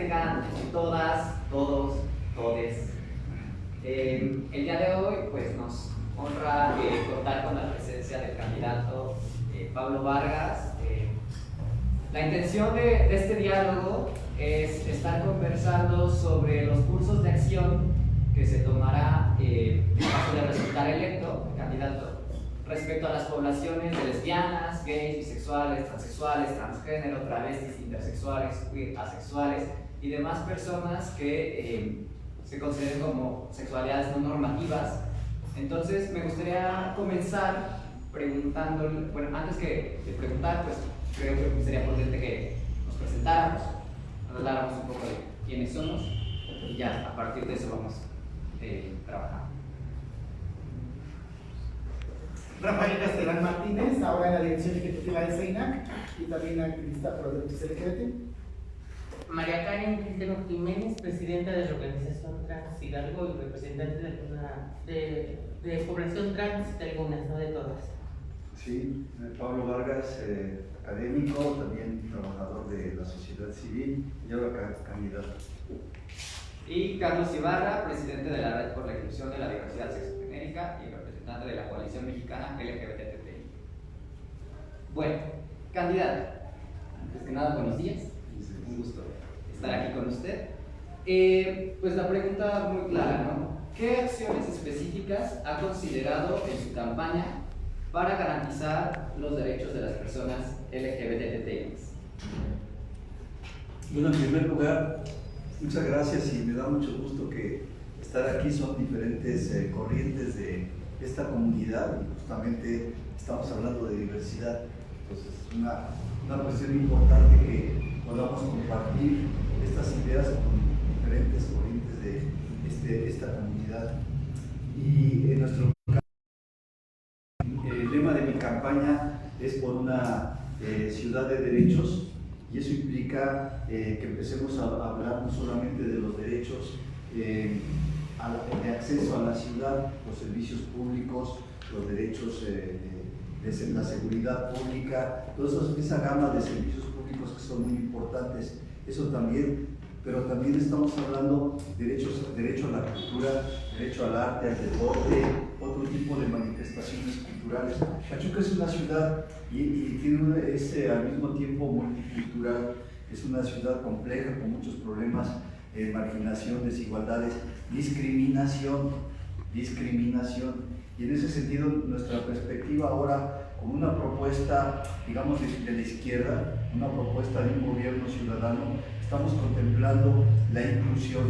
tengan todas, todos, todes. El día de hoy pues, nos honra contar con la presencia del candidato Pablo Vargas. La intención de este diálogo es estar conversando sobre los cursos de acción que se tomará en caso de resultar electo, candidato, respecto a las poblaciones de lesbianas, gays, bisexuales, transexuales, transgénero, travestis, intersexuales, queer, asexuales y demás personas que se consideren como sexualidades no normativas. Entonces me gustaría comenzar preguntándole, bueno, antes de preguntar, pues creo que sería prudente que nos presentáramos, habláramos un poco de quiénes somos y ya a partir de eso vamos trabajando. Rafael Castellán Martínez, ahora en la dirección ejecutiva de CEINAC y también activista por derechos LGBT. María Karen Quintero Jiménez, presidenta de la organización Trans Hidalgo y representante de población trans de algunas, no de todas. Sí, Pablo Vargas, académico, también trabajador de la sociedad civil y ahora candidato. Y Carlos Ibarra, presidente de la Red por la Inclusión de la Diversidad Sexogenérica y representante de la Coalición Mexicana LGBTTI. Bueno, candidato, antes que nada, buenos días, un gusto estar aquí con usted. Pues la pregunta muy clara, ¿no? ¿Qué acciones específicas ha considerado en su campaña para garantizar los derechos de las personas LGBTTI? Bueno, en primer lugar, muchas gracias y me da mucho gusto que estar aquí. Son diferentes corrientes de esta comunidad y justamente estamos hablando de diversidad. Entonces es una cuestión importante que podamos compartir estas ideas con diferentes corrientes de esta comunidad. Y en nuestro el lema de mi campaña es por una ciudad de derechos, y eso implica que empecemos a hablar no solamente de los derechos de acceso a la ciudad, los servicios públicos, los derechos de la seguridad pública, toda esa gama de servicios públicos que son muy importantes, eso también, pero también estamos hablando de derecho a la cultura, derecho al arte, al deporte, otro tipo de manifestaciones culturales. Pachuca es una ciudad y tiene al mismo tiempo multicultural, es una ciudad compleja con muchos problemas, marginación, desigualdades, discriminación. Y en ese sentido nuestra perspectiva ahora, con una propuesta, digamos, de la izquierda, una propuesta de un gobierno ciudadano, estamos contemplando la inclusión,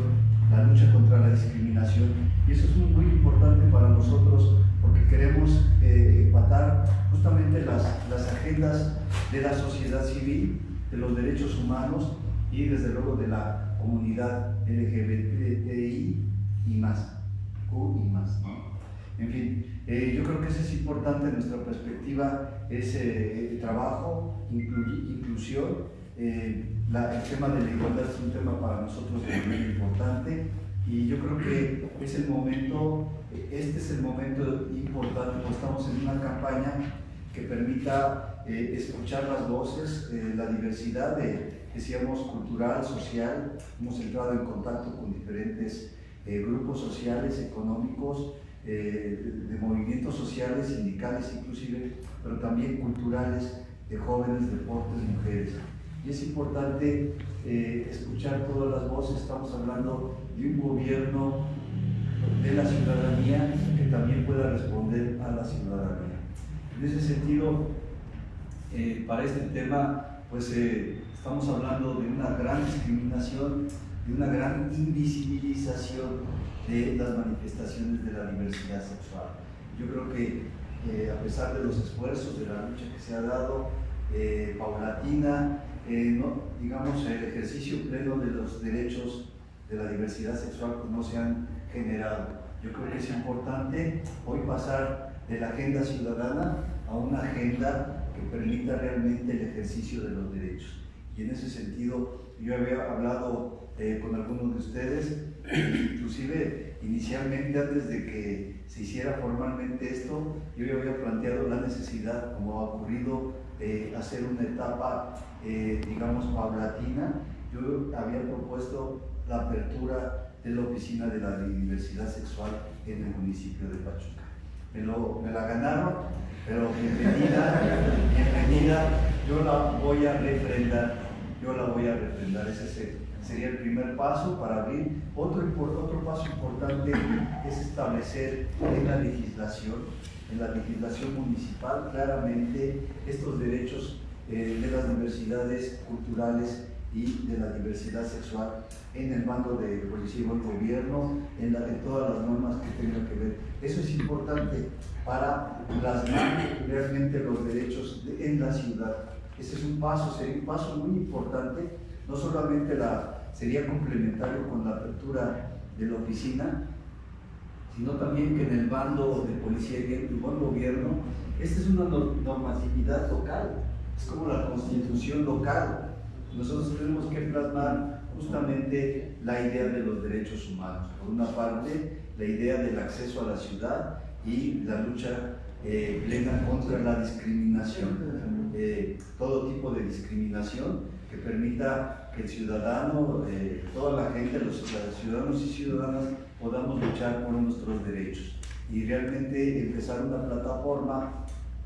la lucha contra la discriminación, y eso es muy importante para nosotros porque queremos empatar justamente las agendas de la sociedad civil, de los derechos humanos y desde luego de la comunidad LGBTI y más, Q y más, ¿no? En fin, yo creo que eso es importante. Nuestra perspectiva es el trabajo, inclusión. El tema de la igualdad es un tema para nosotros muy importante, y yo creo que es el momento, este es el momento importante, porque estamos en una campaña que permita escuchar las voces, la diversidad decíamos, cultural, social. Hemos entrado en contacto con diferentes grupos sociales, económicos, de movimientos sociales, sindicales inclusive, pero también culturales, de jóvenes, deportes, mujeres. Y es importante escuchar todas las voces. Estamos hablando de un gobierno de la ciudadanía que también pueda responder a la ciudadanía. En ese sentido, para este tema, pues estamos hablando de una gran discriminación, de una gran invisibilización de las manifestaciones de la diversidad sexual. Yo creo que a pesar de los esfuerzos, de la lucha que se ha dado, paulatina, digamos, el ejercicio pleno de los derechos de la diversidad sexual pues no se han generado. Yo creo que es importante hoy pasar de la agenda ciudadana a una agenda que permita realmente el ejercicio de los derechos. Y en ese sentido, yo había hablado con algunos de ustedes, inclusive inicialmente, antes de que se hiciera formalmente esto, yo ya había planteado la necesidad, como ha ocurrido, hacer una etapa, digamos, paulatina, yo había propuesto la apertura de la oficina de la diversidad sexual en el municipio de Pachuca. Me la ganaron, pero bienvenida, yo la voy a refrendar, ese sería el primer paso para abrir. Otro paso importante es establecer en la legislación municipal claramente estos derechos de las diversidades culturales y de la diversidad sexual en el mando de policía y buen gobierno, en todas las normas que tengan que ver. Eso es importante para plasmar realmente los derechos en la ciudad. Ese es sería un paso muy importante, no solamente sería complementario con la apertura de la oficina, sino también que en el bando de policía y buen gobierno, esta es una normatividad local, es como la constitución local. Nosotros tenemos que plasmar justamente la idea de los derechos humanos. Por una parte, la idea del acceso a la ciudad y la lucha plena contra la discriminación, todo tipo de discriminación que permita que el ciudadano, toda la gente, los ciudadanos y ciudadanas podamos luchar por nuestros derechos y realmente empezar una plataforma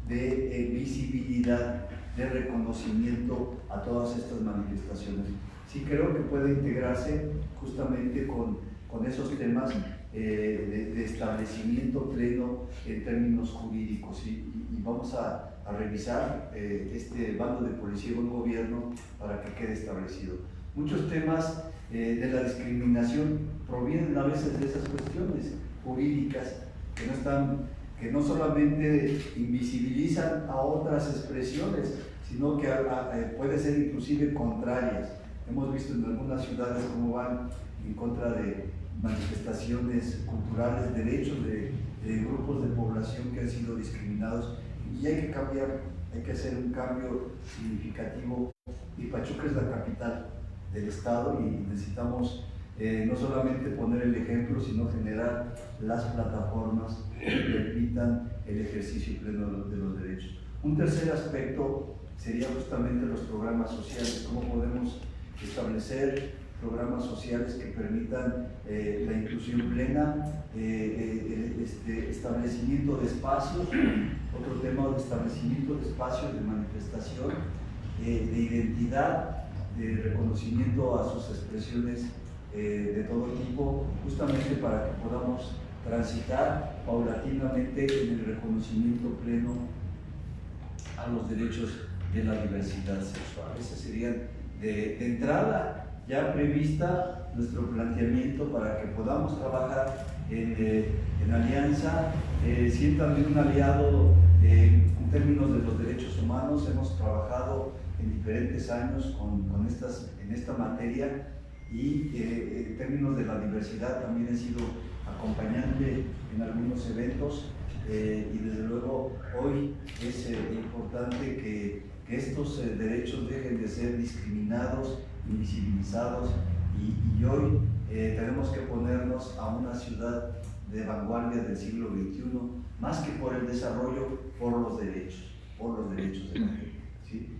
de visibilidad, de reconocimiento a todas estas manifestaciones. Sí creo que puede integrarse justamente con esos temas de establecimiento pleno en términos jurídicos y vamos a revisar este bando de policía y buen gobierno para que quede establecido. Muchos temas de la discriminación provienen a veces de esas cuestiones jurídicas que no solamente invisibilizan a otras expresiones, sino que pueden ser inclusive contrarias. Hemos visto en algunas ciudades cómo van en contra de manifestaciones culturales, derechos de grupos de población que han sido discriminados, y hay que cambiar, hay que hacer un cambio significativo. Y Pachuca es la capital del estado y necesitamos no solamente poner el ejemplo, sino generar las plataformas que permitan el ejercicio pleno de los derechos. Un tercer aspecto sería justamente los programas sociales, cómo podemos establecer programas sociales que permitan la inclusión plena, establecimiento de espacios, otro tema de establecimiento de espacios de manifestación, de identidad, de reconocimiento a sus expresiones de todo tipo, justamente para que podamos transitar paulatinamente en el reconocimiento pleno a los derechos de la diversidad sexual. Ese sería de entrada ya prevista nuestro planteamiento para que podamos trabajar en alianza, siéntanme un aliado en términos de los derechos humanos. Hemos trabajado en diferentes años en esta materia y en términos de la diversidad también he sido acompañante en algunos eventos y desde luego hoy es importante que estos derechos dejen de ser discriminados, invisibilizados y hoy tenemos que ponernos a una ciudad de vanguardia del siglo XXI, más que por el desarrollo, por los derechos de la gente, ¿sí?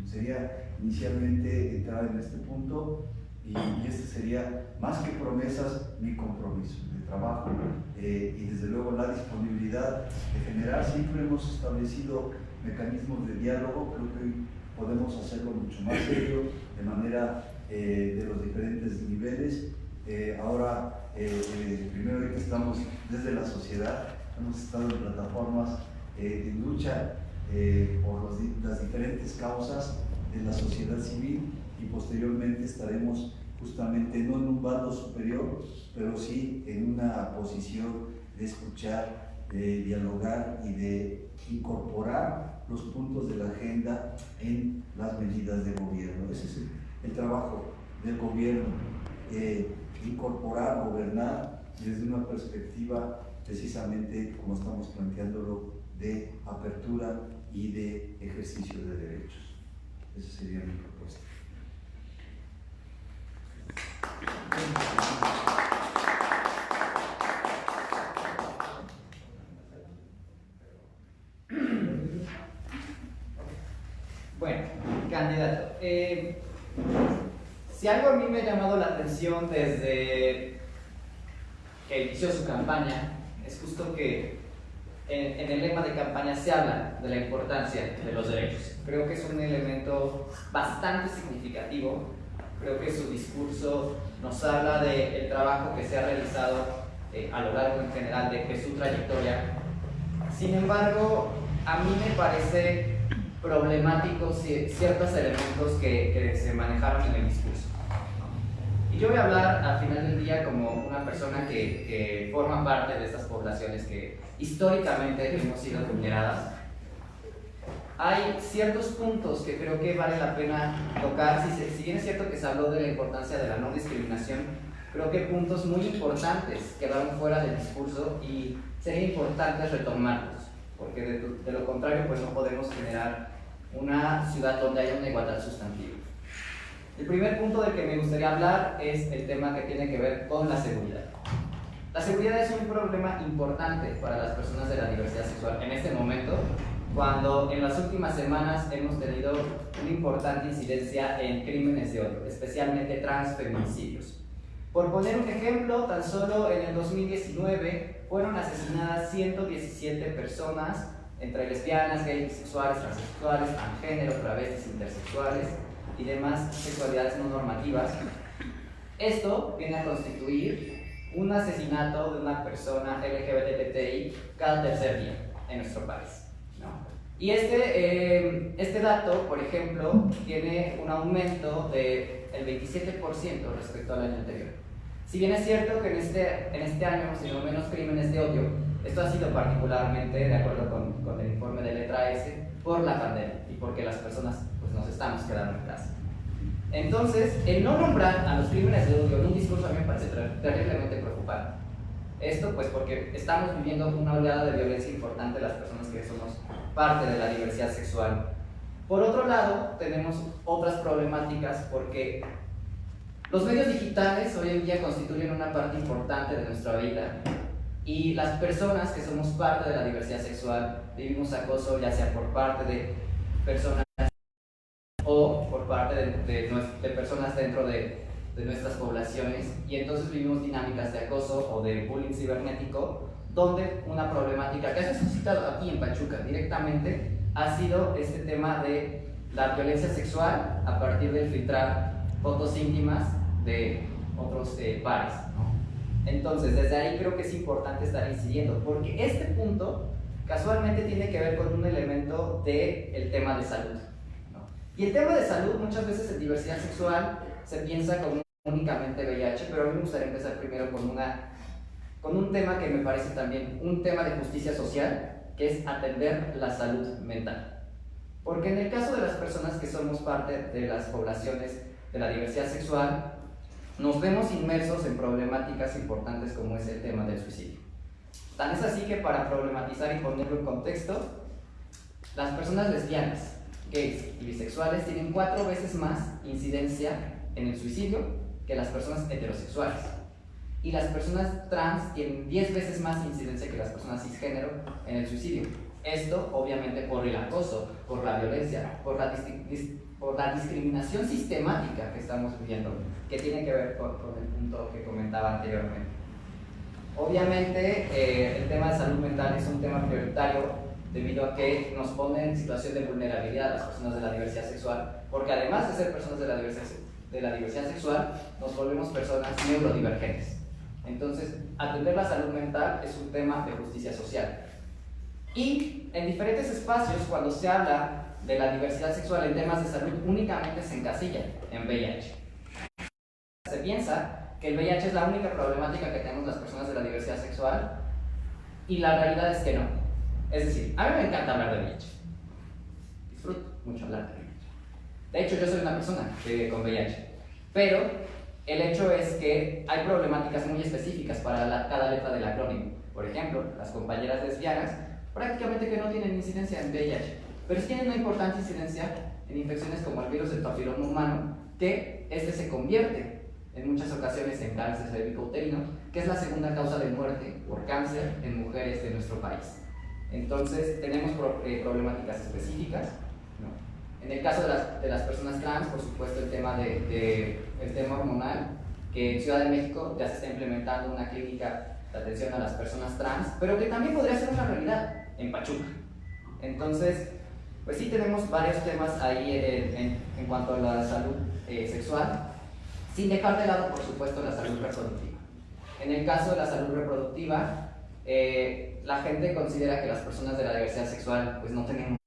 Sería inicialmente entrar en este punto y este sería, más que promesas, mi compromiso de trabajo y desde luego la disponibilidad de generar. Siempre hemos establecido mecanismos de diálogo, creo que hoy podemos hacerlo mucho más serio, de manera de los diferentes niveles. Ahora, primero que estamos desde la sociedad, hemos estado en plataformas de lucha por las diferentes causas de la sociedad civil y posteriormente estaremos justamente no en un bando superior, pero sí en una posición de escuchar, de dialogar y de incorporar los puntos de la agenda en las medidas de gobierno. Ese es el trabajo del gobierno, incorporar, gobernar desde una perspectiva precisamente como estamos planteándolo de apertura y de ejercicio de derechos. Esa sería mi propuesta. Bueno, candidato, Si algo a mí me ha llamado la atención desde que inició su campaña, es justo que en el lema de campaña se habla de la importancia de los derechos. Creo que es un elemento bastante significativo. Creo que su discurso nos habla del trabajo que se ha realizado a lo largo en general de su trayectoria. Sin embargo, a mí me parece problemáticos ciertos elementos que se manejaron en el discurso. Y yo voy a hablar al final del día como una persona que forma parte de estas poblaciones que históricamente hemos sido vulneradas. Hay ciertos puntos que creo que vale la pena tocar. Si bien es cierto que se habló de la importancia de la no discriminación, creo que puntos muy importantes quedaron fuera del discurso y sería importante retomarlos, porque de lo contrario pues no podemos generar una ciudad donde haya una igualdad sustantiva. El primer punto del que me gustaría hablar es el tema que tiene que ver con la seguridad. La seguridad es un problema importante para las personas de la diversidad sexual en este momento, cuando en las últimas semanas hemos tenido una importante incidencia en crímenes de odio, especialmente transfeminicidios. Por poner un ejemplo, tan solo en el 2019 fueron asesinadas 117 personas, entre lesbianas, gays, bisexuales, transexuales, transgénero, travestis, intersexuales y demás sexualidades no normativas. Esto viene a constituir un asesinato de una persona LGBTI cada tercer día en nuestro país, ¿no? Y este dato, por ejemplo, tiene un aumento del 27% respecto al año anterior. Si bien es cierto que en este año hemos tenido menos crímenes de odio, esto ha sido particularmente, de acuerdo con el informe de Letra S, por la pandemia y porque las personas pues, nos estamos quedando en casa. Entonces, el no nombrar a los crímenes de odio en un discurso a mí me parece terriblemente preocupante. Esto pues porque estamos viviendo una oleada de violencia importante las personas que somos parte de la diversidad sexual. Por otro lado, tenemos otras problemáticas porque los medios digitales hoy en día constituyen una parte importante de nuestra vida y las personas que somos parte de la diversidad sexual vivimos acoso ya sea por parte de personas o por parte de personas dentro de nuestras poblaciones, y entonces vivimos dinámicas de acoso o de bullying cibernético, donde una problemática que se ha suscitado aquí en Pachuca directamente ha sido este tema de la violencia sexual a partir de filtrar fotos íntimas de otros pares, ¿no? Entonces, desde ahí creo que es importante estar incidiendo, porque este punto casualmente tiene que ver con un elemento del tema de salud, ¿no? Y el tema de salud, muchas veces en diversidad sexual se piensa como únicamente VIH, pero a mí me gustaría empezar primero con un tema que me parece también un tema de justicia social, que es atender la salud mental. Porque en el caso de las personas que somos parte de las poblaciones de la diversidad sexual, nos vemos inmersos en problemáticas importantes como es el tema del suicidio. Tan es así que para problematizar y ponerlo en contexto, las personas lesbianas, gays y bisexuales tienen 4 veces más incidencia en el suicidio que las personas heterosexuales. Y las personas trans tienen 10 veces más incidencia que las personas cisgénero en el suicidio. Esto, obviamente, por el acoso, por la violencia, por la discriminación sistemática que estamos viviendo, que tiene que ver con el punto que comentaba anteriormente. Obviamente, el tema de salud mental es un tema prioritario debido a que nos pone en situación de vulnerabilidad a las personas de la diversidad sexual, porque además de ser personas de la diversidad sexual, nos volvemos personas neurodivergentes. Entonces, atender la salud mental es un tema de justicia social. Y en diferentes espacios, cuando se habla de la diversidad sexual en temas de salud, únicamente se encasilla en VIH. Se piensa que el VIH es la única problemática que tenemos las personas de la diversidad sexual, y la realidad es que no. Es decir, a mí me encanta hablar de VIH. Disfruto mucho hablar de VIH. De hecho, yo soy una persona que vive con VIH. Pero el hecho es que hay problemáticas muy específicas para cada letra del acrónimo. Por ejemplo, las compañeras lesbianas prácticamente que no tienen incidencia en VIH, pero sí tienen una importante incidencia en infecciones como el virus del papiloma humano, que este se convierte en muchas ocasiones en cáncer cervicouterino, que es la segunda causa de muerte por cáncer en mujeres de nuestro país. Entonces tenemos problemáticas específicas, ¿no? En el caso de las personas trans, por supuesto, el tema hormonal, que en Ciudad de México ya se está implementando una clínica de atención a las personas trans, pero que también podría ser una realidad en Pachuca. Entonces, pues sí tenemos varios temas ahí en cuanto a la salud sexual, sin dejar de lado, por supuesto, la salud reproductiva. En el caso de la salud reproductiva, la gente considera que las personas de la diversidad sexual pues no estemos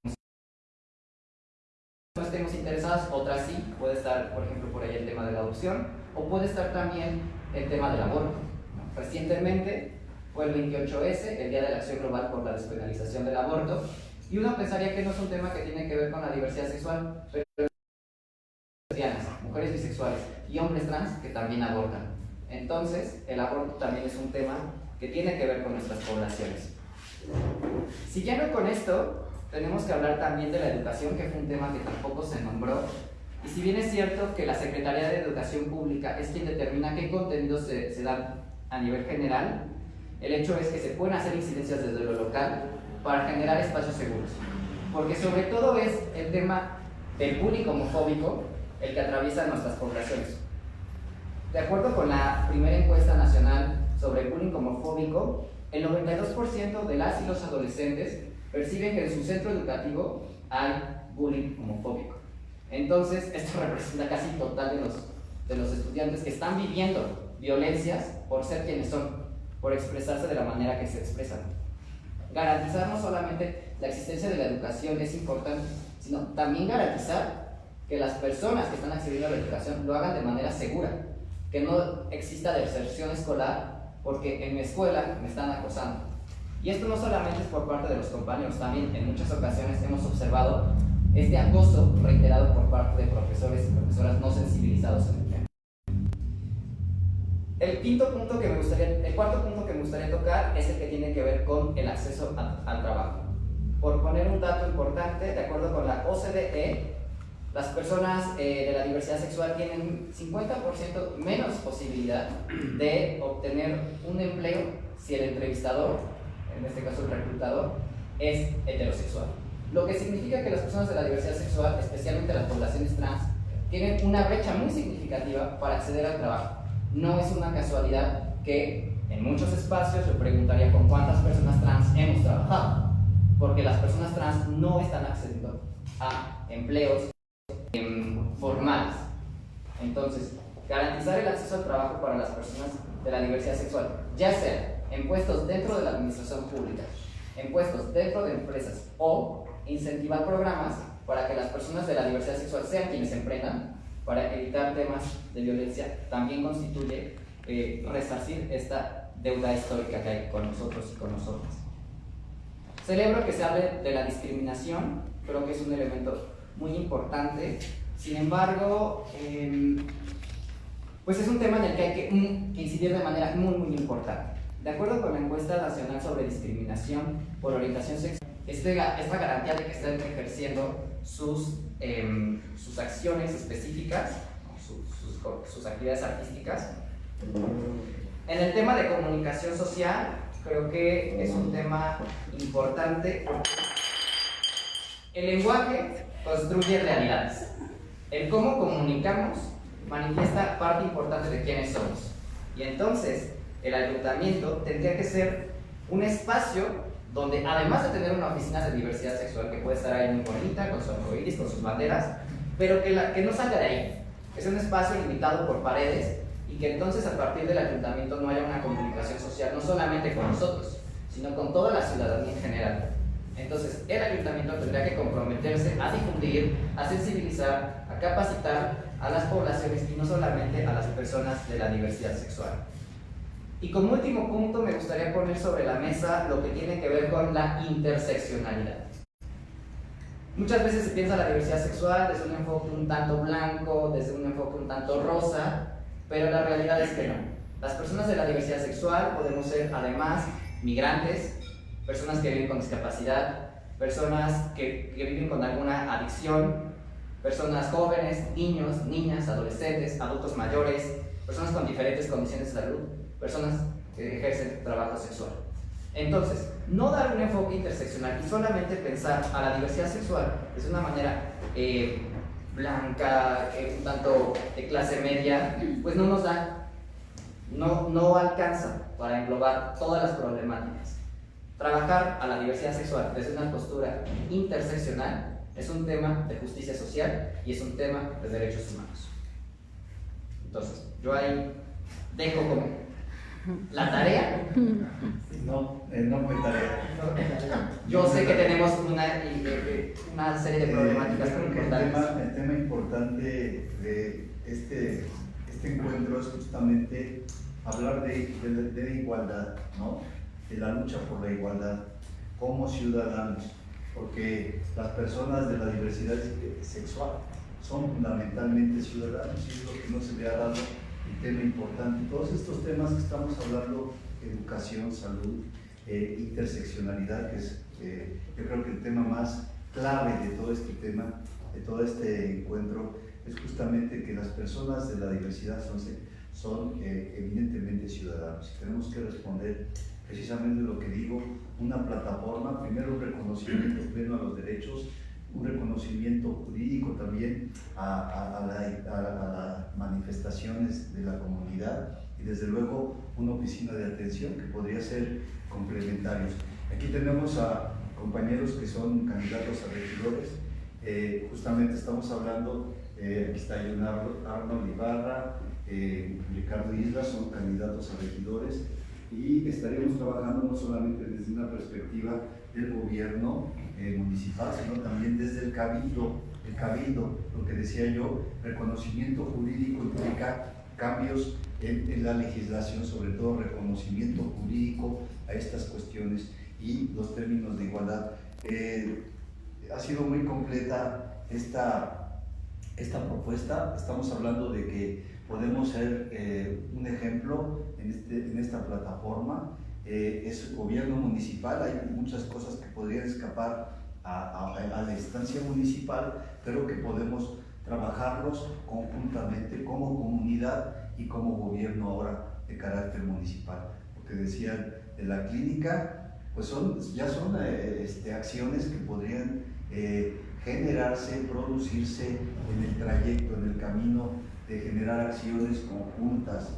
interesadas, otras sí, puede estar, por ejemplo, por ahí el tema de la adopción, o puede estar también el tema del aborto. Recientemente fue el 28S, el Día de la Acción Global por la Despenalización del Aborto, y uno pensaría que no es un tema que tiene que ver con la diversidad sexual, pero lesbianas, mujeres bisexuales y hombres trans que también abortan. Entonces, el aborto también es un tema que tiene que ver con nuestras poblaciones. Siguiendo con esto, tenemos que hablar también de la educación, que fue un tema que tampoco se nombró. Y si bien es cierto que la Secretaría de Educación Pública es quien determina qué contenidos se dan a nivel general, el hecho es que se pueden hacer incidencias desde lo local para generar espacios seguros. Porque sobre todo es el tema del bullying homofóbico el que atraviesa nuestras poblaciones. De acuerdo con la primera encuesta nacional sobre el bullying homofóbico, el 92% de las y los adolescentes perciben que en su centro educativo hay bullying homofóbico. Entonces, esto representa casi total de los estudiantes que están viviendo violencias por ser quienes son, por expresarse de la manera que se expresan. Garantizar no solamente la existencia de la educación es importante, sino también garantizar que las personas que están accediendo a la educación lo hagan de manera segura, que no exista deserción escolar porque en mi escuela me están acosando. Y esto no solamente es por parte de los compañeros, también en muchas ocasiones hemos observado este acoso reiterado por parte de profesores y profesoras no sensibilizados en el tema. El cuarto punto que me gustaría tocar es el que tiene que ver con el acceso al trabajo. Por poner un dato importante, de acuerdo con la OCDE, las personas de la diversidad sexual tienen 50% menos posibilidad de obtener un empleo si el entrevistador, en este caso el reclutador, es heterosexual. Lo que significa que las personas de la diversidad sexual, especialmente las poblaciones trans, tienen una brecha muy significativa para acceder al trabajo. No es una casualidad que en muchos espacios yo preguntaría con cuántas personas trans hemos trabajado, porque las personas trans no están accediendo a empleos formales. Entonces, garantizar el acceso al trabajo para las personas de la diversidad sexual, ya sea en puestos dentro de la administración pública, en puestos dentro de empresas, o incentivar programas para que las personas de la diversidad sexual sean quienes emprendan para evitar temas de violencia, también constituye resarcir esta deuda histórica que hay con nosotros y con nosotras. Celebro que se hable de la discriminación, creo que es un elemento muy importante. Sin embargo, pues es un tema en el que hay que incidir de manera muy importante. De acuerdo con la encuesta nacional sobre discriminación por orientación sexual, esta garantía de que estén ejerciendo sus acciones específicas, sus actividades artísticas. En el tema de comunicación social, creo que es un tema importante porque el lenguaje construye realidades. El cómo comunicamos manifiesta parte importante de quiénes somos. Y entonces, el ayuntamiento tendría que ser un espacio donde, además de tener una oficina de diversidad sexual que puede estar ahí muy bonita, con su arcoíris, con sus banderas, pero que no salga de ahí, que sea un espacio limitado por paredes y que entonces a partir del ayuntamiento no haya una comunicación social, no solamente con nosotros, sino con toda la ciudadanía en general. Entonces, el ayuntamiento tendría que comprometerse a difundir, a sensibilizar, a capacitar a las poblaciones y no solamente a las personas de la diversidad sexual. Y como último punto, me gustaría poner sobre la mesa lo que tiene que ver con la interseccionalidad. Muchas veces se piensa la diversidad sexual desde un enfoque un tanto blanco, desde un enfoque un tanto rosa, pero la realidad es que no. Las personas de la diversidad sexual podemos ser además migrantes, personas que viven con discapacidad, personas que viven con alguna adicción, personas jóvenes, niños, niñas, adolescentes, adultos mayores, personas con diferentes condiciones de salud, personas que ejercen trabajo sexual. Entonces, no dar un enfoque interseccional y solamente pensar a la diversidad sexual de una manera blanca, un tanto de clase media, pues no nos da, no alcanza para englobar todas las problemáticas. Trabajar a la diversidad sexual desde una postura interseccional es un tema de justicia social y es un tema de derechos humanos. Entonces, yo ahí dejo como la tarea. No fue tarea. Yo sé que tenemos una serie de problemáticas Yo creo que importantes. el tema importante de este encuentro es justamente hablar de igualdad, ¿no? De la lucha por la igualdad como ciudadanos, porque las personas de la diversidad sexual son fundamentalmente ciudadanos y es lo que no se le ha dado el tema importante. Todos estos temas que estamos hablando, educación, salud, interseccionalidad, que es yo creo que el tema más clave de todo este tema, de todo este encuentro, es justamente que las personas de la diversidad son evidentemente ciudadanos. Tenemos que responder precisamente lo que digo, una plataforma, primero un reconocimiento pleno a los derechos, un reconocimiento jurídico también a las manifestaciones de la comunidad y desde luego una oficina de atención que podría ser complementarios. Aquí tenemos a compañeros que son candidatos a regidores, justamente estamos hablando, aquí está Arnold Ibarra, Ricardo Isla, son candidatos a regidores y estaríamos trabajando no solamente desde una perspectiva del gobierno municipal, sino también desde el cabildo, lo que decía yo, reconocimiento jurídico implica cambios en la legislación, sobre todo reconocimiento jurídico a estas cuestiones y los términos de igualdad. Ha sido muy completa esta propuesta. Estamos hablando de que podemos ser un ejemplo en esta plataforma. Es gobierno municipal, hay muchas cosas que podrían escapar a la instancia municipal, pero que podemos trabajarlos conjuntamente como comunidad y como gobierno ahora de carácter municipal. Porque decían de la clínica, pues ya son acciones que podrían generarse, producirse en el trayecto, en el camino de generar acciones conjuntas.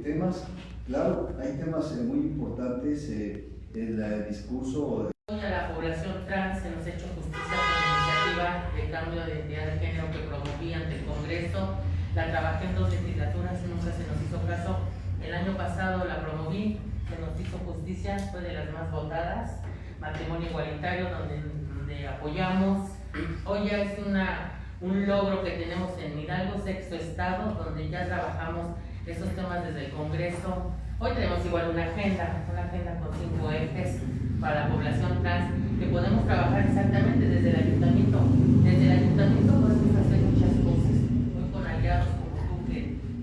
Temas, claro, hay temas muy importantes en el discurso. A la población trans se nos ha hecho justicia con la iniciativa de cambio de identidad de género que promoví ante el Congreso. La trabajé en 2 legislaturas, nunca se nos hizo caso. El año pasado la promoví, se nos hizo justicia, fue de las más votadas. Matrimonio igualitario, donde apoyamos. Hoy ya es un logro que tenemos en Hidalgo, 6º estado, donde ya trabajamos esos temas desde el Congreso. Hoy tenemos igual una agenda con 5 ejes para la población trans que podemos trabajar exactamente desde el ayuntamiento. Desde el ayuntamiento podemos hacer muchas cosas. Hoy con aliados como tú,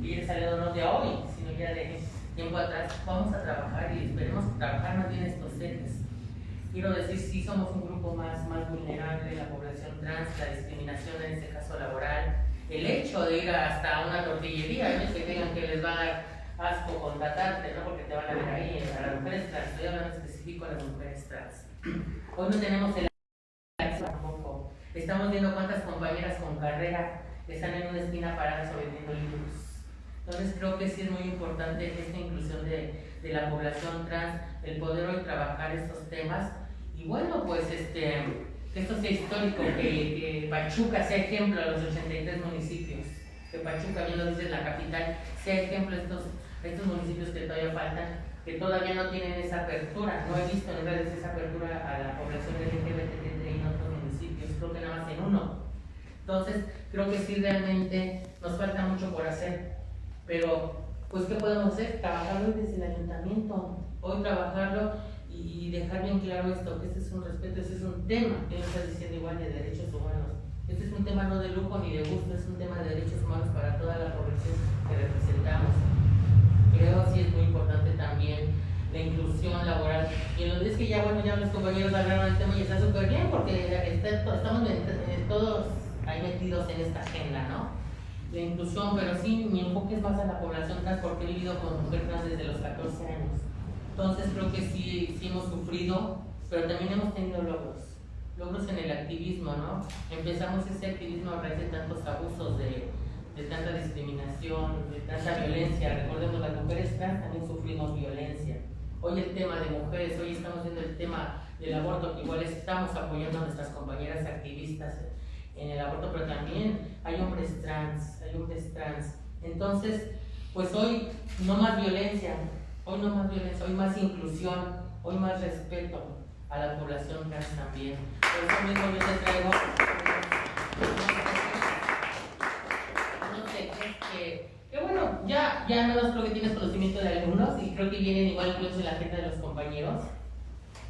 que eres aliado no de hoy, sino ya de tiempo atrás, vamos a trabajar y esperemos trabajar más bien estos ejes. Quiero decir, sí somos un grupo más vulnerable, la población trans, la discriminación en este caso laboral, el hecho de ir hasta una tortillería, no es que tengan que les va a dar asco contratarte, ¿no? Porque te van a ver ahí, a las mujeres trans, estoy hablando específico a las mujeres trans. Hoy no tenemos el acceso tampoco. Estamos viendo cuántas compañeras con carrera están en una esquina paradas o vendiendo libros. Entonces creo que sí es muy importante esta inclusión de la población trans, el poder hoy trabajar estos temas. Y bueno, pues que esto sea histórico, que Pachuca sea ejemplo a los 83 municipios, que Pachuca, bien lo dice, la capital, sea ejemplo a estos municipios que todavía faltan, que todavía no tienen esa apertura. No he visto en redes esa apertura a la población LGBT en otros municipios, creo que nada más en uno. Entonces, creo que sí realmente nos falta mucho por hacer, pero pues ¿qué podemos hacer? Trabajarlo desde el ayuntamiento, hoy trabajarlo y dejar bien claro esto, que este es un respeto, este es un tema que no está diciendo igual de derechos humanos. Este es un tema no de lujo ni de gusto, es un tema de derechos humanos para toda la población que representamos. Creo que sí es muy importante también la inclusión laboral. Y lo es que ya los compañeros hablaron del tema y está súper bien porque estamos todos ahí metidos en esta agenda, ¿no? La inclusión, pero sí, mi enfoque es más a la población trans porque he vivido con mujeres trans desde los 14 años. Entonces creo que sí hemos sufrido, pero también hemos tenido logros en el activismo, ¿no? Empezamos ese activismo a raíz de tantos abusos, de tanta discriminación, de tanta violencia. Recordemos, las mujeres trans también sufrimos violencia. Hoy el tema de mujeres, hoy estamos viendo el tema del aborto, que igual estamos apoyando a nuestras compañeras activistas en el aborto, pero también hay hombres trans. Entonces, pues hoy no más violencia, hoy más inclusión, hoy más respeto a la población trans también. Por eso mismo yo te traigo, no sé, que bueno, ya no más creo que tienes conocimiento de alumnos y creo que vienen igual incluso en la agenda de los compañeros,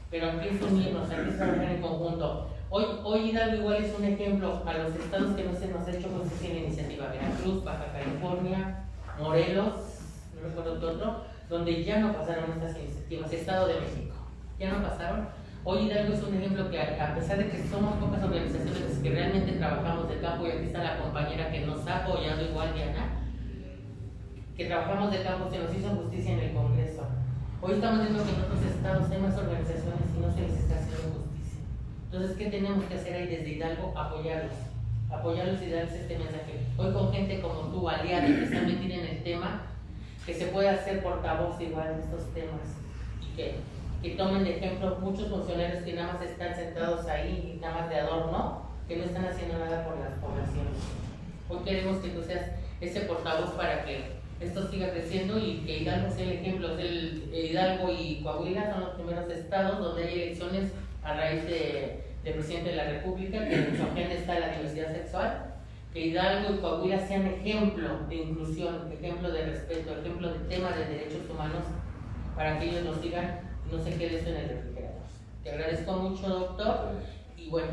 pero aquí es unirnos, aquí es trabajar en conjunto. Hoy Hidalgo igual es un ejemplo a los estados que no se nos ha hecho justicia en la iniciativa: Veracruz, Baja California, Morelos, no recuerdo qué otro, donde ya no pasaron estas iniciativas. Estado de México, ya no pasaron. Hoy Hidalgo es un ejemplo que, a pesar de que somos pocas organizaciones que realmente trabajamos de campo, y aquí está la compañera que nos ha apoyado igual, Diana, que trabajamos de campo, se nos hizo justicia en el Congreso. Hoy estamos viendo que en otros estados hay más organizaciones y no se les está haciendo justicia. Entonces, ¿qué tenemos que hacer ahí desde Hidalgo? Apoyarlos y darles este mensaje. Hoy con gente como tú, aliados, que están metidos en el tema, que se puede hacer portavoz igual en estos temas y que tomen de ejemplo muchos funcionarios que nada más están sentados ahí y nada más de adorno, que no están haciendo nada por las poblaciones. Hoy queremos que tú seas ese portavoz para que esto siga creciendo y que Hidalgo sea el ejemplo. Hidalgo y Coahuila son los primeros estados donde hay elecciones a raíz de presidente de la República, que en su agenda está la diversidad sexual. Que Hidalgo y Coahuila sean ejemplo de inclusión, ejemplo de respeto, ejemplo de temas de derechos humanos, para que ellos nos sigan y no se quede esto en el refrigerador. Te agradezco mucho, doctor, y bueno,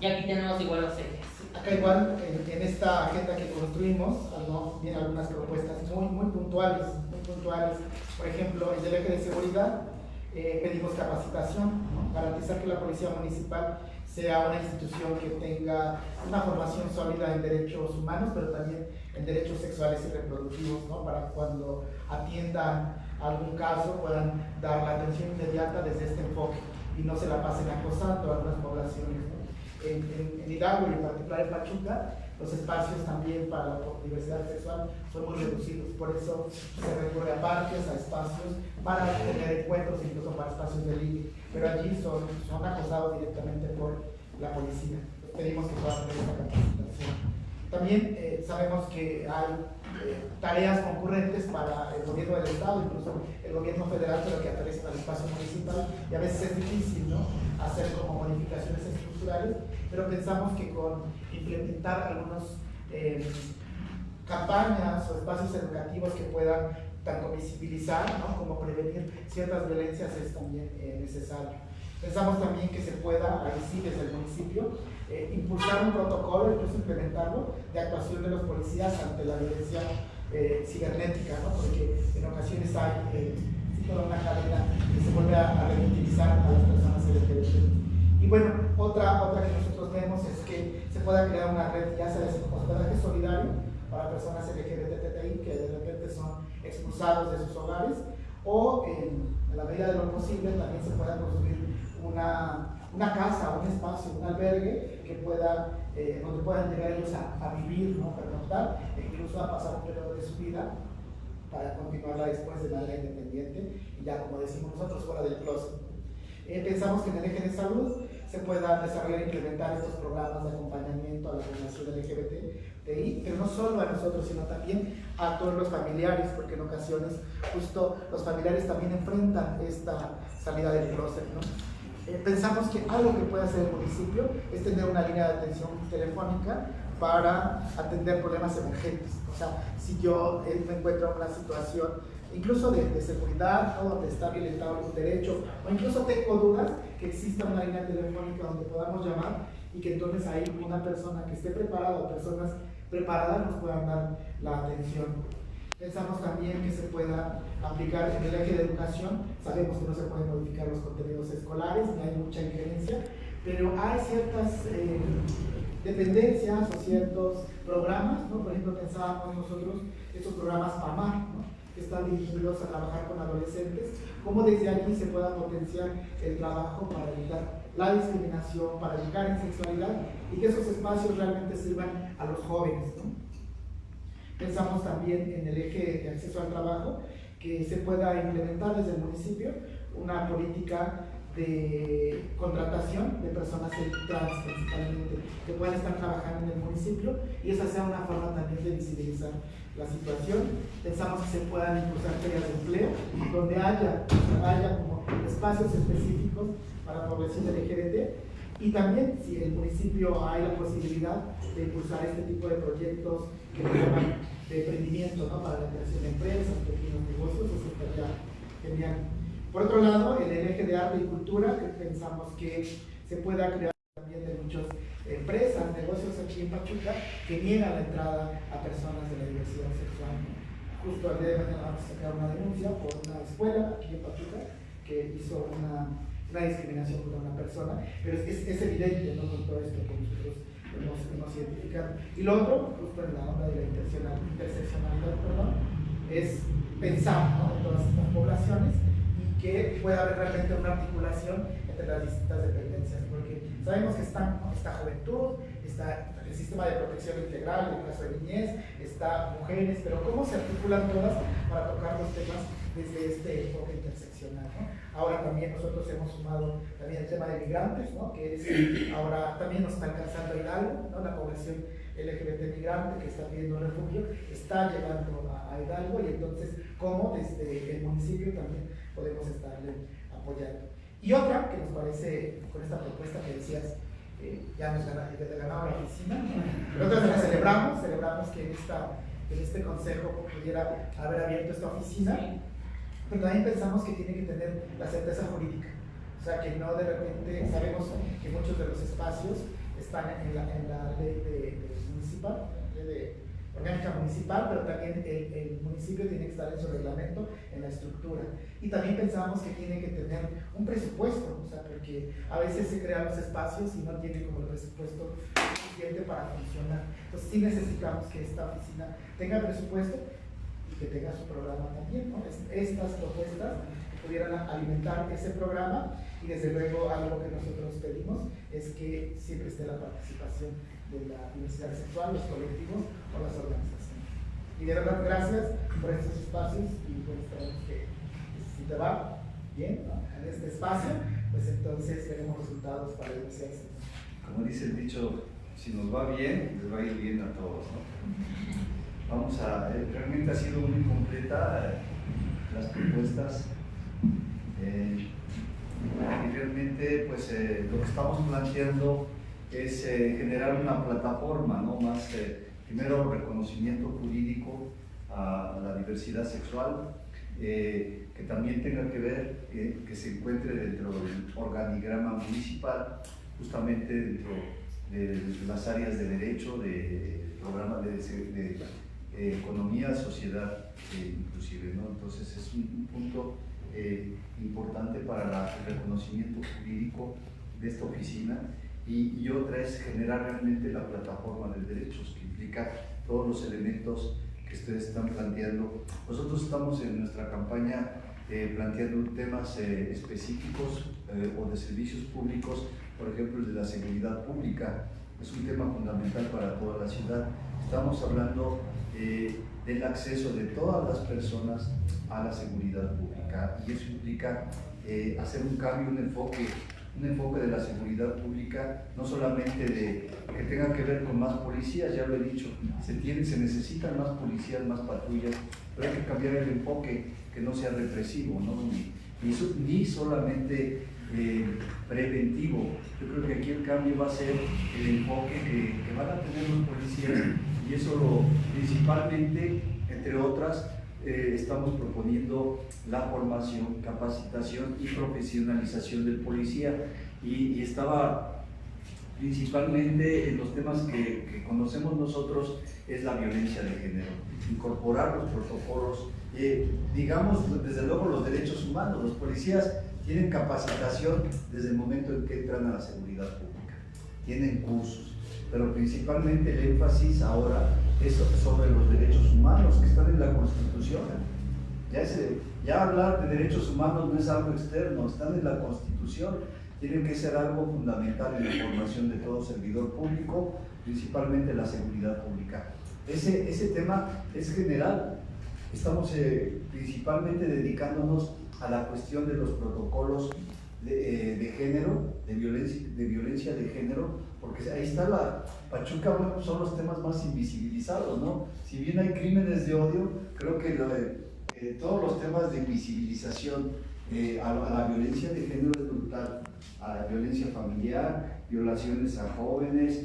ya aquí tenemos igual los ejes. Acá igual, en esta agenda que construimos, vienen algunas propuestas muy puntuales. Por ejemplo, en el eje de seguridad, pedimos capacitación, ¿no? Garantizar que la Policía Municipal sea una institución que tenga una formación sólida en derechos humanos, pero también en derechos sexuales y reproductivos, ¿no? Para cuando atiendan algún caso puedan dar la atención inmediata desde este enfoque y no se la pasen acosando a algunas poblaciones, ¿no? En Hidalgo y en particular en Pachuca, los espacios también para la diversidad sexual son muy reducidos, por eso se recurre a parques, a espacios para tener encuentros, incluso para espacios de libre, pero allí son acosados directamente por la policía. Les pedimos que puedan tener esta capacitación. También sabemos que hay tareas concurrentes para el gobierno del estado, incluso el gobierno federal, pero que aterrizan al espacio municipal, y a veces es difícil, ¿no?, hacer como modificaciones estructurales, pero pensamos que con implementar algunas campañas o espacios educativos que puedan tanto visibilizar, ¿no?, como prevenir ciertas violencias es también necesario. Pensamos también que se pueda, ahí sí, desde el municipio, impulsar un protocolo, incluso implementarlo, de actuación de los policías ante la violencia cibernética, ¿no?, porque en ocasiones hay toda una cadena que se vuelve a revictimizar a las personas LGBT. Y bueno, otra que nosotros vemos es que se pueda crear una red, ya sea de hospedaje solidario para personas LGBTI que de repente son expulsados de sus hogares, o en la medida de lo posible también se pueda construir una casa, un espacio, un albergue que pueda, donde puedan llegar ellos a vivir, ¿no?, pernoctar, e incluso a pasar un periodo de su vida para continuarla después de manera independiente y ya, como decimos nosotros, fuera del closet. Pensamos que en el eje de salud se puedan desarrollar e implementar estos programas de acompañamiento a la población LGBTI, pero no solo a nosotros, sino también a todos los familiares, porque en ocasiones justo los familiares también enfrentan esta salida del closet, ¿no? Pensamos que algo que puede hacer el municipio es tener una línea de atención telefónica para atender problemas emergentes. O sea, si yo me encuentro en una situación incluso de seguridad, ¿no?, donde está violentado algún derecho, o incluso tengo dudas, que exista una línea telefónica donde podamos llamar y que entonces ahí una persona que esté preparada o personas preparadas nos puedan dar la atención. Pensamos también que se pueda aplicar en el eje de educación. Sabemos que no se pueden modificar los contenidos escolares, ni hay mucha injerencia, pero hay ciertas dependencias o ciertos programas, ¿no? Por ejemplo, pensábamos nosotros estos programas PAMAR, ¿no?, que están dirigidos a trabajar con adolescentes, cómo desde allí se pueda potenciar el trabajo para evitar la discriminación, para educar en sexualidad y que esos espacios realmente sirvan a los jóvenes, ¿no? Pensamos también en el eje de acceso al trabajo, que se pueda implementar desde el municipio una política de contratación de personas trans principalmente que puedan estar trabajando en el municipio y esa sea una forma también de visibilizar la situación. Pensamos que se puedan impulsar ferias de empleo donde haya como espacios específicos para población LGBT y también si el municipio hay la posibilidad de impulsar este tipo de proyectos que se llaman de emprendimiento, ¿no? Para la creación de empresas, pequeños negocios, eso estaría genial. Por otro lado, en el eje de arte y cultura, que pensamos que se pueda crear también de muchas empresas, negocios aquí en Pachuca, que niegan la entrada a personas de la diversidad sexual. Justo al día de mañana vamos a sacar una denuncia por una escuela aquí en Pachuca que hizo una discriminación contra una persona, pero es evidente, ¿no? Con todo esto que nosotros hemos identificado. Y lo otro, justo en la onda de la interseccionalidad, es pensar, ¿no? En todas estas poblaciones y que pueda haber realmente una articulación entre las distintas dependencias, porque sabemos que está juventud, está el sistema de protección integral, en el caso de niñez, está mujeres, pero cómo se articulan todas para tocar los temas desde este enfoque interseccional, ¿no? Ahora también nosotros hemos sumado también el tema de migrantes, ¿no? Que ahora también nos está alcanzando Hidalgo, ¿no? La población LGBT migrante que está pidiendo refugio está llegando a Hidalgo y entonces cómo desde el municipio también podemos estarle apoyando. Y otra que nos parece, con esta propuesta que decías, ya nos ganaba la oficina, ¿no? Pero nosotros celebramos que en este consejo pudiera haber abierto esta oficina, pero también pensamos que tiene que tener la certeza jurídica, o sea que no de repente, sabemos que muchos de los espacios están en la ley municipal, de orgánica municipal, pero también el municipio tiene que estar en su reglamento, en la estructura. Y también pensamos que tiene que tener un presupuesto, o sea, porque a veces se crean los espacios y no tiene como el presupuesto suficiente para funcionar. Entonces sí necesitamos que esta oficina tenga presupuesto y que tenga su programa también, ¿no? Estas propuestas que pudieran alimentar ese programa y desde luego algo que nosotros pedimos es que siempre esté la participación de la diversidad sexual, los colectivos o las organizaciones. Y de verdad, gracias por estos espacios y pues esperamos que si te va bien, ¿no? En este espacio, pues entonces veremos resultados para la diversidad sexual. Como dice el dicho, si nos va bien, les va a ir bien a todos, ¿no? Vamos a, realmente ha sido muy completa las propuestas y realmente pues lo que estamos planteando es generar una plataforma, ¿no? Más, primero, reconocimiento jurídico a la diversidad sexual, que también tenga que ver, que se encuentre dentro del organigrama municipal, justamente dentro de las áreas de derecho, de programa de economía, sociedad, inclusive, ¿no? Entonces es un punto importante para el reconocimiento jurídico de esta oficina. Y otra es generar realmente la plataforma de derechos que implica todos los elementos que ustedes están planteando. Nosotros estamos en nuestra campaña planteando temas específicos o de servicios públicos, por ejemplo el de la seguridad pública, es un tema fundamental para toda la ciudad. Estamos hablando del acceso de todas las personas a la seguridad pública y eso implica hacer un cambio, un enfoque de la seguridad pública, no solamente de que tenga que ver con más policías, ya lo he dicho, se necesitan más policías, más patrullas, pero hay que cambiar el enfoque, que no sea represivo, ¿no? ni solamente preventivo. Yo creo que aquí el cambio va a ser el enfoque que van a tener los policías y eso principalmente, entre otras, estamos proponiendo la formación, capacitación y profesionalización del policía y estaba principalmente en los temas que conocemos nosotros es la violencia de género, incorporar los protocolos, digamos desde luego los derechos humanos. Los policías tienen capacitación desde el momento en que entran a la seguridad pública, tienen cursos, pero principalmente el énfasis ahora es sobre los derechos humanos que están en la Constitución. Ya hablar de derechos humanos no es algo externo, están en la Constitución, tienen que ser algo fundamental en la formación de todo servidor público, principalmente la seguridad pública. Ese tema es general. Estamos principalmente dedicándonos a la cuestión de los protocolos de género, de violencia de género, porque ahí está Pachuca, bueno, son los temas más invisibilizados, ¿no? Si bien hay crímenes de odio, creo que todos los temas de invisibilización a la violencia de género es brutal, a la violencia familiar, violaciones a jóvenes,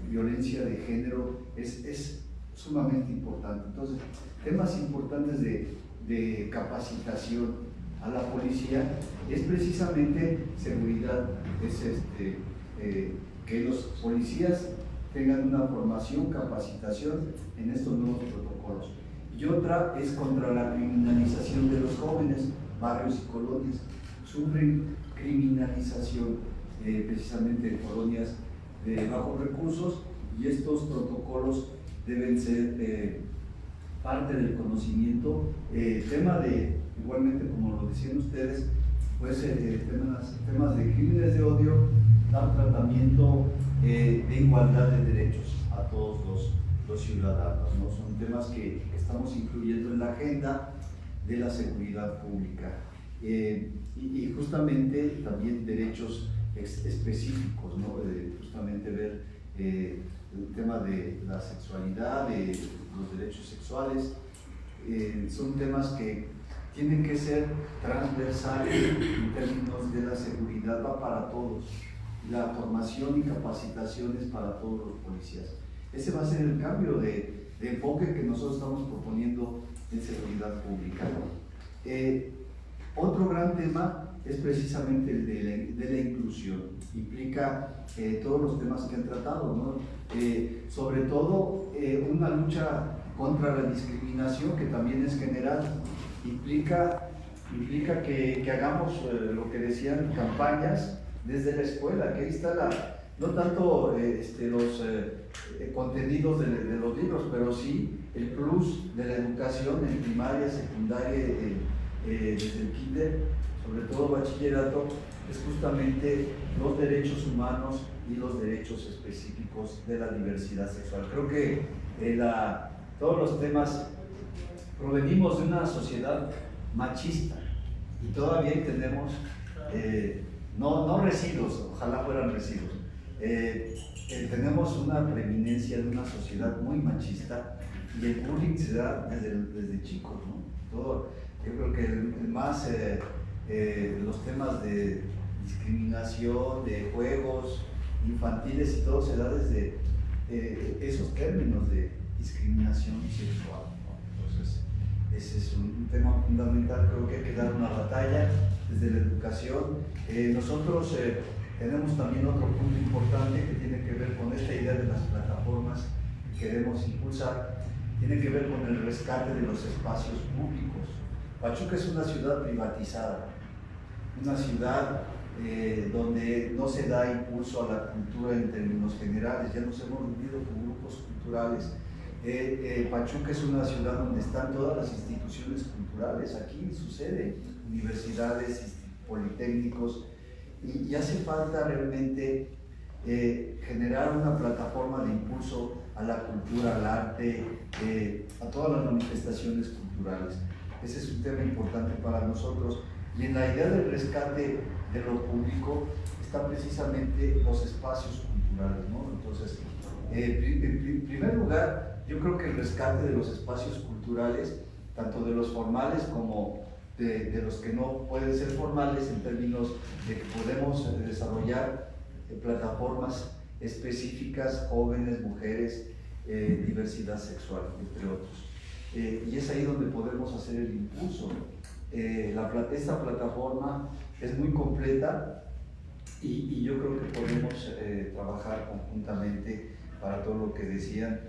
violencia de género, es sumamente importante. Entonces, temas importantes de capacitación a la policía es precisamente seguridad, es que los policías tengan una formación, capacitación en estos nuevos protocolos. Y otra es contra la criminalización de los jóvenes, barrios y colonias. Sufren criminalización precisamente en colonias de bajos recursos, y estos protocolos deben ser parte del conocimiento. Tema de, igualmente como lo decían ustedes, pues temas de crímenes de odio, dar tratamiento de igualdad de derechos a todos los ciudadanos, ¿no? Son temas que estamos incluyendo en la agenda de la seguridad pública, y justamente también derechos específicos, ¿no? Justamente ver el tema de la sexualidad, de los derechos sexuales, son temas que tienen que ser transversales en términos de la seguridad, va para todos. La formación y capacitaciones para todos los policías. Ese va a ser el cambio de enfoque que nosotros estamos proponiendo en seguridad pública. Otro gran tema es precisamente el de la inclusión. Implica todos los temas que han tratado, ¿no? Sobre todo una lucha contra la discriminación, que también es general. Implica que hagamos lo que decían, campañas desde la escuela, que ahí está no tanto los contenidos de los libros, pero sí el plus de la educación en primaria, secundaria, desde el kinder, sobre todo bachillerato, es justamente los derechos humanos y los derechos específicos de la diversidad sexual. Creo que todos los temas, provenimos de una sociedad machista y todavía tenemos no residuos, ojalá fueran residuos. Tenemos una preeminencia de una sociedad muy machista, y el bullying se da desde chicos, ¿no? Yo creo que los temas de discriminación, de juegos infantiles y todo se da desde esos términos de discriminación sexual, ¿no? Entonces, ese es un tema fundamental. Creo que hay que dar una batalla desde la educación. Nosotros tenemos también otro punto importante que tiene que ver con esta idea de las plataformas que queremos impulsar, tiene que ver con el rescate de los espacios públicos. Pachuca es una ciudad privatizada, una ciudad donde no se da impulso a la cultura en términos generales, ya nos hemos unido con grupos culturales. Pachuca es una ciudad donde están todas las instituciones culturales, aquí sucede, universidades, politécnicos, y hace falta realmente generar una plataforma de impulso a la cultura, al arte, a todas las manifestaciones culturales. Ese es un tema importante para nosotros, y en la idea del rescate de lo público están precisamente los espacios culturales, ¿no? Entonces, en primer lugar, yo creo que el rescate de los espacios culturales, tanto de los formales como de los que no pueden ser formales, en términos de que podemos desarrollar plataformas específicas, jóvenes, mujeres, diversidad sexual, entre otros. Y es ahí donde podemos hacer el impulso. Esta plataforma es muy completa, y yo creo que podemos trabajar conjuntamente para todo lo que decían.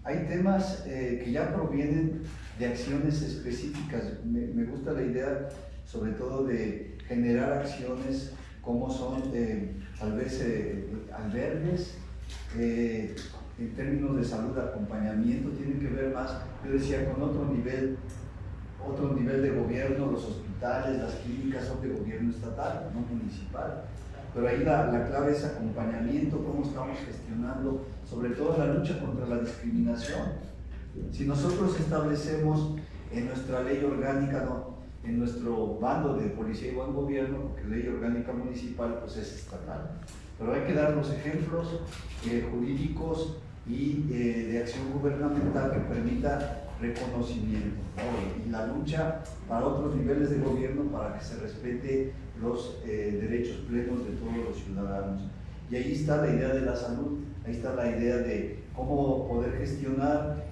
Hay temas que ya provienen de acciones específicas. Me gusta la idea, sobre todo, de generar acciones como son tal vez albergues, en términos de salud, acompañamiento, tienen que ver más yo decía, con otro nivel de gobierno, los hospitales, las clínicas son de gobierno estatal, no municipal. Pero ahí la clave es acompañamiento, cómo estamos gestionando, sobre todo la lucha contra la discriminación. Si nosotros establecemos en nuestra ley orgánica, en nuestro bando de policía y buen gobierno, porque ley orgánica municipal pues es estatal, pero hay que dar los ejemplos jurídicos y de acción gubernamental que permita reconocimiento, ¿no? Y la lucha para otros niveles de gobierno para que se respete los derechos plenos de todos los ciudadanos. Y ahí está la idea de la salud, ahí está la idea de cómo poder gestionar,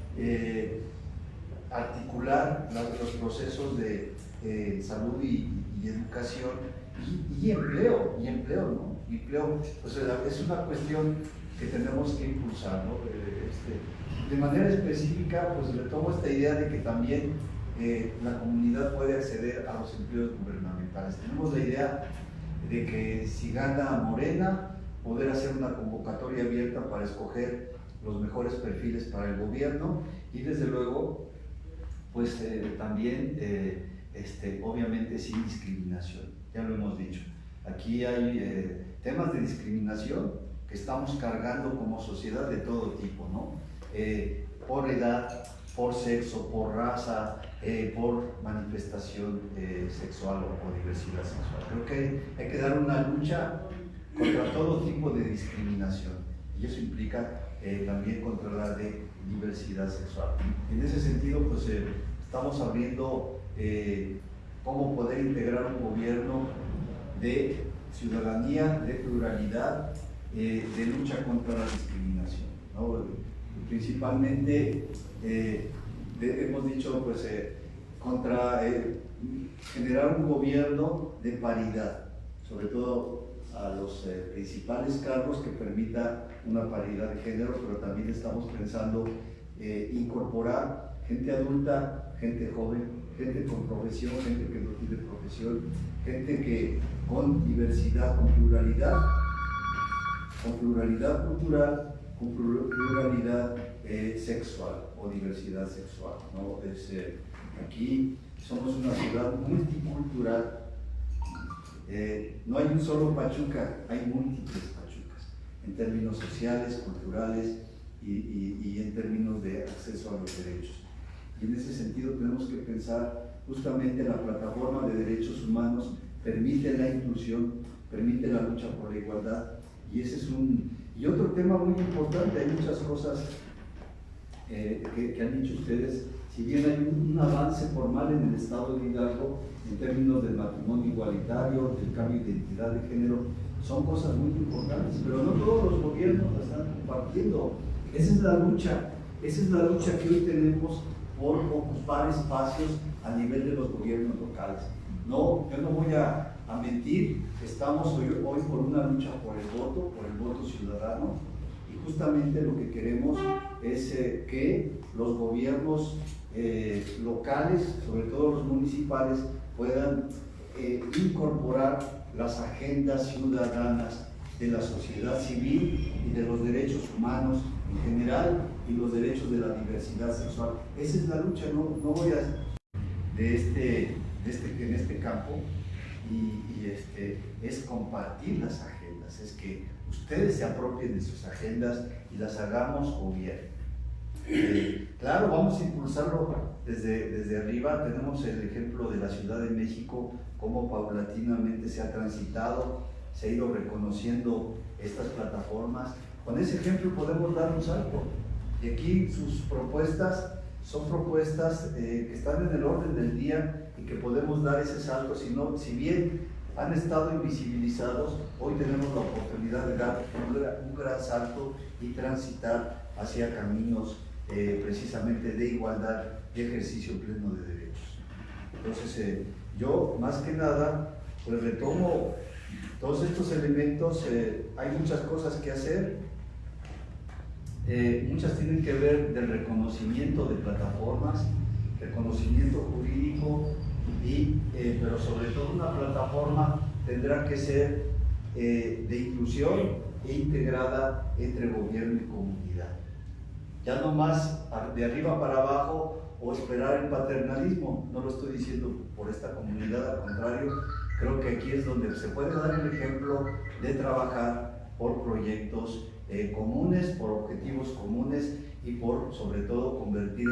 articular los procesos de salud y educación y empleo, ¿no? Empleo, pues es una cuestión que tenemos que impulsar, ¿no? De manera específica, pues retomo esta idea de que también la comunidad puede acceder a los empleos gubernamentales. Tenemos la idea de que si gana Morena, poder hacer una convocatoria abierta para escoger los mejores perfiles para el gobierno y desde luego, pues también, obviamente sin discriminación, ya lo hemos dicho. Aquí hay temas de discriminación que estamos cargando como sociedad de todo tipo, ¿no? Por edad, por sexo, por raza, por manifestación sexual o diversidad sexual. Creo que hay que dar una lucha contra todo tipo de discriminación y eso implica también contra la de diversidad sexual. En ese sentido, pues estamos abriendo cómo poder integrar un gobierno de ciudadanía, de pluralidad, de lucha contra la discriminación, ¿no? Principalmente hemos dicho pues contra generar un gobierno de paridad, sobre todo a los principales cargos que permita una paridad de género, pero también estamos pensando incorporar gente adulta, gente joven, gente con profesión, gente que no tiene profesión, gente que con diversidad, con pluralidad cultural, con pluralidad sexual o diversidad sexual, ¿no? Aquí somos una ciudad multicultural, no hay un solo Pachuca, hay múltiples Pachucas, en términos sociales, culturales y en términos de acceso a los derechos. Y en ese sentido tenemos que pensar justamente la plataforma de derechos humanos permite la inclusión, permite la lucha por la igualdad, y ese es y otro tema muy importante. Hay muchas cosas que han dicho ustedes. Si bien hay un avance formal en el estado de Hidalgo en términos del matrimonio igualitario, del cambio de identidad de género, son cosas muy importantes, pero no todos los gobiernos la están compartiendo. Esa es la lucha que hoy tenemos por ocupar espacios a nivel de los gobiernos locales. No, yo no voy a mentir, estamos hoy por una lucha por el voto ciudadano, y justamente lo que queremos es que los gobiernos locales, sobre todo los municipales, puedan incorporar las agendas ciudadanas de la sociedad civil y de los derechos humanos en general y los derechos de la diversidad sexual. Esa es la lucha, no voy a en este campo y es compartir las agendas, es que ustedes se apropien de sus agendas y las hagamos gobierno. Claro, vamos a impulsarlo desde arriba. Tenemos el ejemplo de la Ciudad de México, cómo paulatinamente se ha transitado, se ha ido reconociendo estas plataformas. Con ese ejemplo podemos dar un salto. Y aquí sus propuestas son propuestas que están en el orden del día y que podemos dar ese salto. Si bien han estado invisibilizados, hoy tenemos la oportunidad de dar un gran salto y transitar hacia caminos precisamente de igualdad y ejercicio pleno de derechos. Entonces, yo más que nada, pues retomo todos estos elementos. Hay muchas cosas que hacer. Muchas tienen que ver del reconocimiento de plataformas, reconocimiento jurídico, pero sobre todo una plataforma tendrá que ser de inclusión e integrada entre gobierno y comunidad. ya no más de arriba para abajo o esperar el paternalismo. No lo estoy diciendo por esta comunidad, al contrario, creo que aquí es donde se puede dar el ejemplo de trabajar por proyectos comunes, por objetivos comunes y por, sobre todo, convertir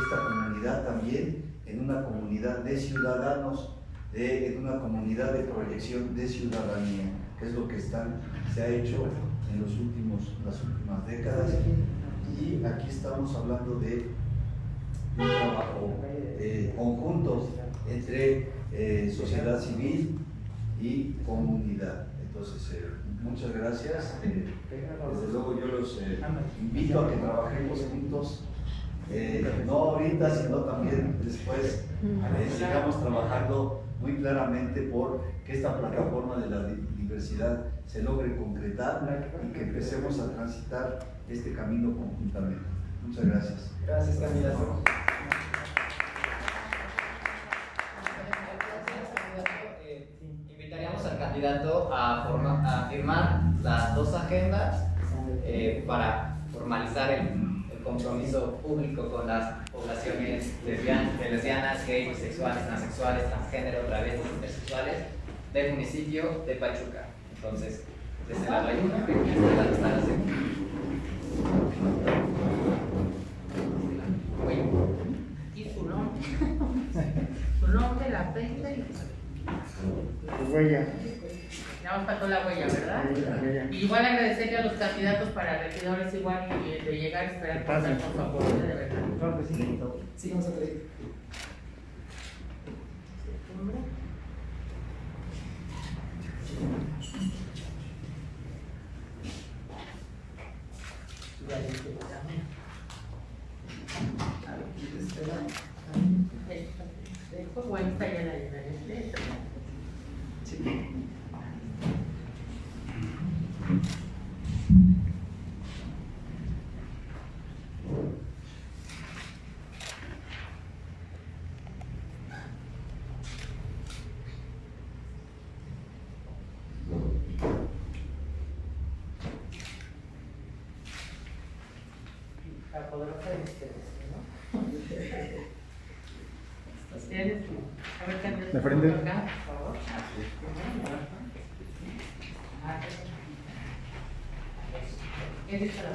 esta comunidad también en una comunidad de ciudadanos, en una comunidad de proyección de ciudadanía, que es lo que se ha hecho en las últimas décadas. Y aquí estamos hablando de un trabajo conjunto entre sociedad civil y comunidad. Entonces, muchas gracias. Desde luego yo los invito a que trabajemos juntos, no ahorita, sino también después. Sigamos trabajando muy claramente por que esta plataforma de la diversidad se logre concretar y que empecemos a transitar este camino conjuntamente. Muchas gracias. Gracias, candidato. Invitaríamos al candidato a firmar las dos agendas para formalizar el compromiso público con las poblaciones lesbianas, gays, bisexuales, transexuales, transgénero, travestis, intersexuales del municipio de Pachuca. Entonces, desde la Rayuna, desde la instalación. Y su nombre, la fecha y Huella. ya nos faltó la huella, ¿verdad? Y igual agradecerle a los candidatos para regidores igual y de llegar a esperar contar con su apoyo, de verdad. Claro que sí. Sí, vamos a creer. Bueno, está ya la llenaré. La poderosa de ustedes, ¿no? ¿Tienes? A ver, candidato, ¿De frente? acá, por favor. ¿Qué dice la